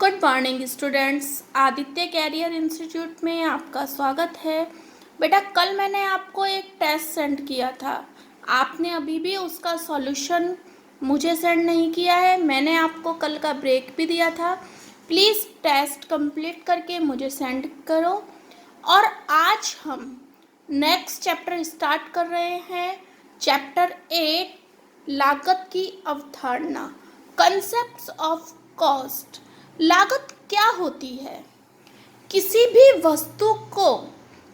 Good morning students, Aditya career institute में आपका स्वागत है। बेटा, कल मैंने आपको एक टेस्ट सेंड किया था। आपने अभी भी उसका सॉल्यूशन मुझे सेंड नहीं किया है। मैंने आपको कल का ब्रेक भी दिया था। प्लीज़ टेस्ट कंप्लीट करके मुझे सेंड करो। और आज हम नेक्स्ट चैप्टर स्टार्ट कर रहे हैं। चैप्टर 8, लागत की अवधारणा, कंसेप्ट्स ऑफ कॉस्ट। लागत क्या होती है? किसी भी वस्तु को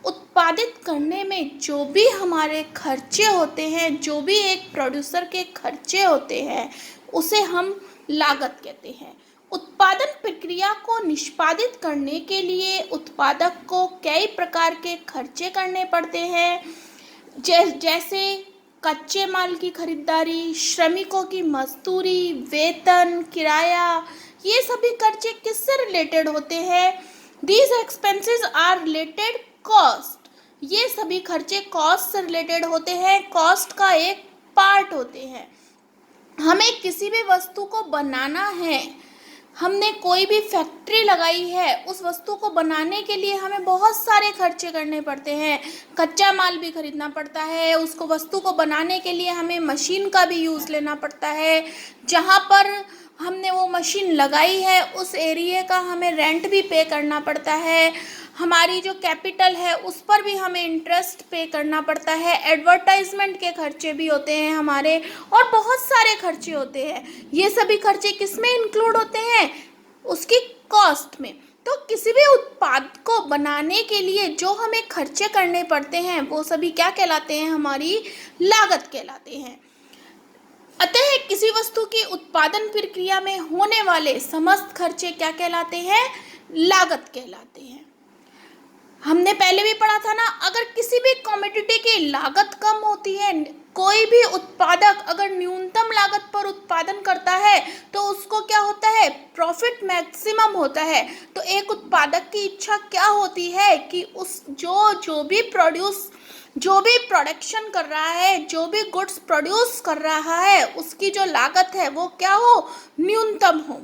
उत्पादित करने में जो भी हमारे खर्चे होते हैं, जो भी एक प्रोड्यूसर के खर्चे होते हैं, उसे हम लागत कहते हैं। उत्पादन प्रक्रिया को निष्पादित करने के लिए उत्पादक को कई प्रकार के खर्चे करने पड़ते हैं, जैसे कच्चे माल की खरीदारी, श्रमिकों की मजदूरी, वेतन, किराया। ये सभी खर्चे किससे रिलेटेड होते हैं? These expenses are related cost. ये सभी खर्चे कॉस्ट से रिलेटेड होते हैं, कॉस्ट का एक पार्ट होते हैं। हमें किसी भी वस्तु को बनाना है, हमने कोई भी फैक्ट्री लगाई है, उस वस्तु को बनाने के लिए हमें बहुत सारे खर्चे करने पड़ते हैं। कच्चा माल भी खरीदना पड़ता है, उसको वस्तु को बनाने के लिए हमें मशीन का भी यूज़ लेना पड़ता है। जहाँ पर हमने वो मशीन लगाई है उस एरिया का हमें रेंट भी पे करना पड़ता है। हमारी जो कैपिटल है उस पर भी हमें इंटरेस्ट पे करना पड़ता है। एडवर्टाइजमेंट के खर्चे भी होते हैं हमारे, और बहुत सारे खर्चे होते हैं। ये सभी खर्चे किस में इंक्लूड होते हैं? उसकी कॉस्ट में। तो किसी भी उत्पाद को बनाने के लिए जो हमें खर्चे करने पड़ते हैं वो सभी क्या कहलाते हैं? हमारी लागत कहलाते हैं। अतः किसी वस्तु की उत्पादन प्रक्रिया में होने वाले समस्त खर्चे क्या कहलाते हैं? लागत कहलाते हैं। हमने पहले भी पढ़ा था ना, अगर किसी भी कमोडिटी की लागत कम होती है, कोई भी उत्पादक अगर न्यूनतम लागत पर उत्पादन करता है तो उसको क्या होता है? प्रॉफिट मैक्सिमम होता है। तो एक उत्पादक की इच्छा क्या होती है कि उस जो भी प्रोडक्शन कर रहा है, जो भी गुड्स प्रोड्यूस कर रहा है, उसकी जो लागत है वो क्या हो? न्यूनतम हो।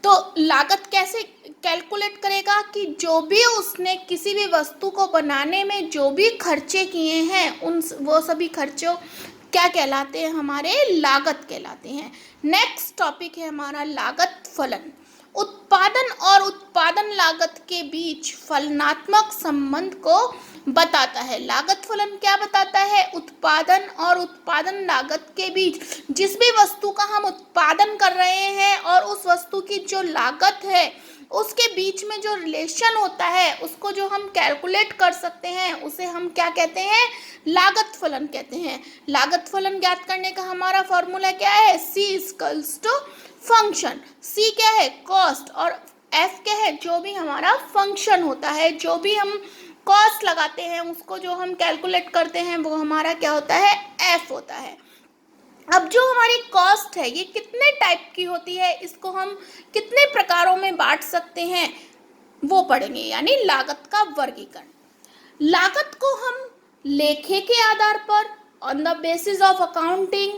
तो लागत कैसे कैलकुलेट करेगा कि जो भी उसने किसी भी वस्तु को बनाने में जो भी खर्चे किए हैं वो सभी खर्चों क्या कहलाते हैं? हमारे लागत कहलाते हैं। नेक्स्ट टॉपिक है हमारा लागत फलन। उत्पादन और उत्पादन लागत के बीच फलनात्मक संबंध को बताता है। लागत फलन क्या बताता है? उत्पादन और उत्पादन लागत के बीच, जिस भी वस्तु का हम उत्पादन कर रहे हैं और उस वस्तु की जो लागत है उसके बीच में जो रिलेशन होता है, उसको जो हम कैलकुलेट कर सकते हैं, उसे हम क्या कहते हैं? लागत फलन कहते हैं। लागत फलन ज्ञात करने का हमारा फॉर्मूला क्या है? C equals to function. C क्या है? कॉस्ट, और F क्या है? जो भी हमारा फंक्शन होता है, जो भी हम कॉस्ट लगाते हैं उसको जो हम कैलकुलेट करते हैं वो हमारा क्या होता है? F होता है। अब जो हमारी कॉस्ट है ये कितने टाइप की होती है, इसको हम कितने प्रकारों में बांट सकते हैं वो पढ़ेंगे, यानी लागत का वर्गीकरण। लागत को हम लेखे के आधार पर, on the basis of accounting,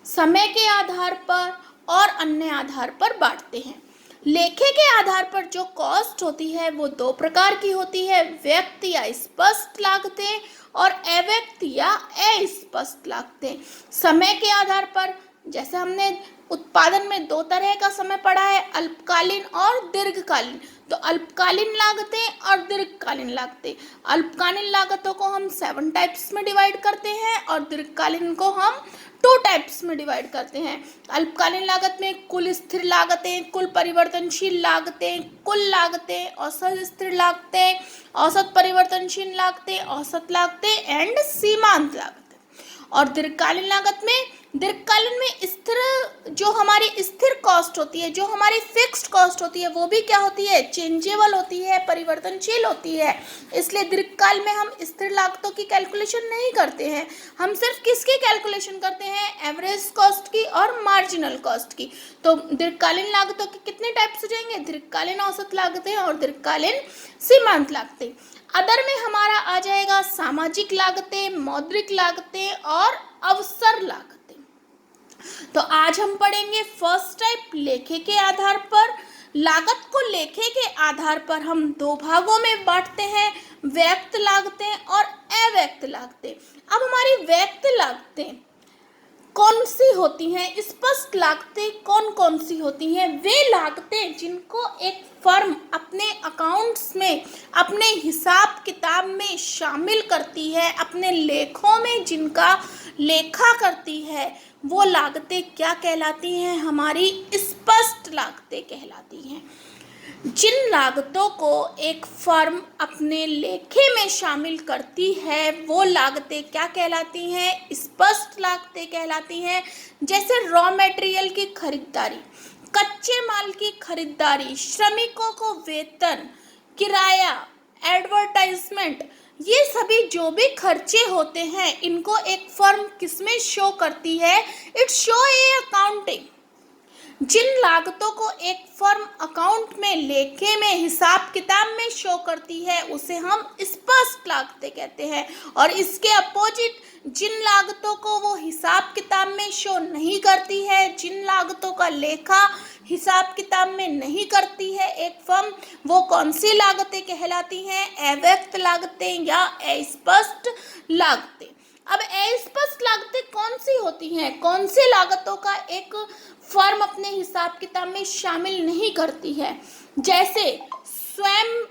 समय के आधार पर और अन्य आधार पर बांटते हैं। लेखे के आधार पर जो कॉस्ट होती है वो दो प्रकार की होती है, व्यक्त या स्पष्ट लागतें और अव्यक्त या अस्पष्ट लागतें। समय के आधार पर, जैसे हमने उत्पादन में दो तरह का समय पढ़ा है, अल्पकालीन और दीर्घकालीन। तो अल्पकालीन लागतें और दीर्घकालीन लागतें। अल्पकालीन लागतों को हम 7 टाइप्स में डिवाइड करते हैं और दीर्घकालीन को हम 2 टाइप्स में डिवाइड करते हैं। अल्पकालीन लागत में कुल स्थिर लागतें, कुल परिवर्तनशील लागतें, कुल लागतें, औसत स्थिर लागतें, औसत परिवर्तनशील लागतें, औसत लागतें एंड सीमांत लागतें। और दीर्घकालीन लागत में, दीर्घकालीन में स्थिर, जो हमारी स्थिर कॉस्ट होती है, जो हमारी फिक्स्ड कॉस्ट होती है, वो भी क्या होती है? चेंजेबल होती है, परिवर्तनशील होती है। इसलिए दीर्घकाल में हम स्थिर लागतों की कैलकुलेशन नहीं करते हैं, हम सिर्फ किसकी कैलकुलेशन करते हैं? एवरेज कॉस्ट की और मार्जिनल कॉस्ट की। तो दीर्घकालीन लागतों के कितने टाइप्स हो जाएंगे? दीर्घकालीन औसत लागतें और दीर्घकालीन सीमांत लागतें। अदर में हमारा आ जाएगा सामाजिक लागतें, मौद्रिक लागतें और अवसर लागतें। तो आज हम पढ़ेंगे फर्स्ट टाइप, लेखे के आधार पर। लागत को लेखे के आधार पर हम दो भागों में बांटते हैं, व्यक्त लागतें और अव्यक्त लागतें। अब हमारी व्यक्त लागतें कौन सी होती हैं, स्पष्ट लागतें कौन कौन सी होती हैं? वे लागतें जिनको एक फर्म अपने अकाउंट्स में, अपने हिसाब किताब में शामिल करती है, अपने लेखों में जिनका लेखा करती है, वो लागतें क्या कहलाती हैं? हमारी स्पष्ट लागतें कहलाती हैं। जिन लागतों को एक फर्म अपने लेखे में शामिल करती है वो लागतें क्या कहलाती हैं? स्पष्ट लागतें कहलाती हैं। जैसे रॉ मटेरियल की खरीदारी, कच्चे माल की खरीदारी, श्रमिकों को वेतन, किराया, एडवर्टाइजमेंट, ये सभी जो भी खर्चे होते हैं इनको एक फर्म किसमें शो करती है? It show a accounting. जिन लागतों को एक फर्म अकाउंट में, लेखे में, हिसाब किताब में शो करती है उसे हम स्पष्ट लागतें कहते हैं। और इसके अपोजिट जिन लागतों को वो हिसाब किताब में शो नहीं करती है, जिन लागतों का लेखा हिसाब किताब में नहीं करती है एक फर्म, वो कौन सी लागतें कहलाती हैं? अव्यक्त लागतें या अस्पष्ट लागतें। अब अस्पष्ट लागतें कौन सी होती हैं? कौन सी लागतों का एक फर्म अपने हिसाब किताब में शामिल नहीं करती है? जैसे स्वयं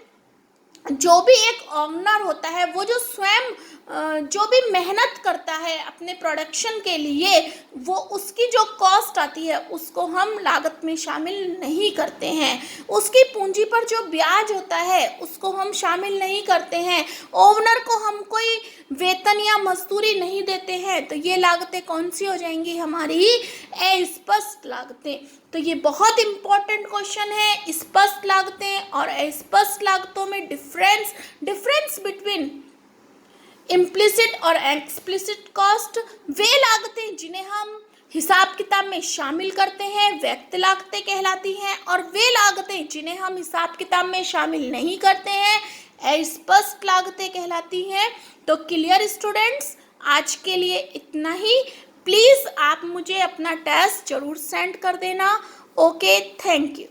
जो भी एक ऑनर होता है, वो जो स्वयं जो भी मेहनत करता है अपने प्रोडक्शन के लिए, वो उसकी जो कॉस्ट आती है उसको हम लागत में शामिल नहीं करते हैं। उसकी पूंजी पर जो ब्याज होता है उसको हम शामिल नहीं करते हैं। ओनर को हम कोई वेतन या मजदूरी नहीं देते हैं। तो ये लागतें कौन सी हो जाएंगी? हमारी अस्पष्ट लागतें। तो ये बहुत इम्पोर्टेंट क्वेश्चन है। स्पष्ट लागतें और अस्पष्ट लागतों में डिफरेंस बिटवीन इम्प्लिसिट और एक्सप्लिसिट कॉस्ट। वे लागतें जिन्हें हम हिसाब किताब में शामिल करते हैं व्यक्त लागतें कहलाती हैं, और वे लागतें जिन्हें हम हिसाब किताब में शामिल नहीं करते हैं अस्पष्ट लागतें कहलाती हैं। तो क्लियर स्टूडेंट्स, आज के लिए इतना ही। प्लीज़ आप मुझे अपना टेस्ट ज़रूर सेंड कर देना। Okay, thank you.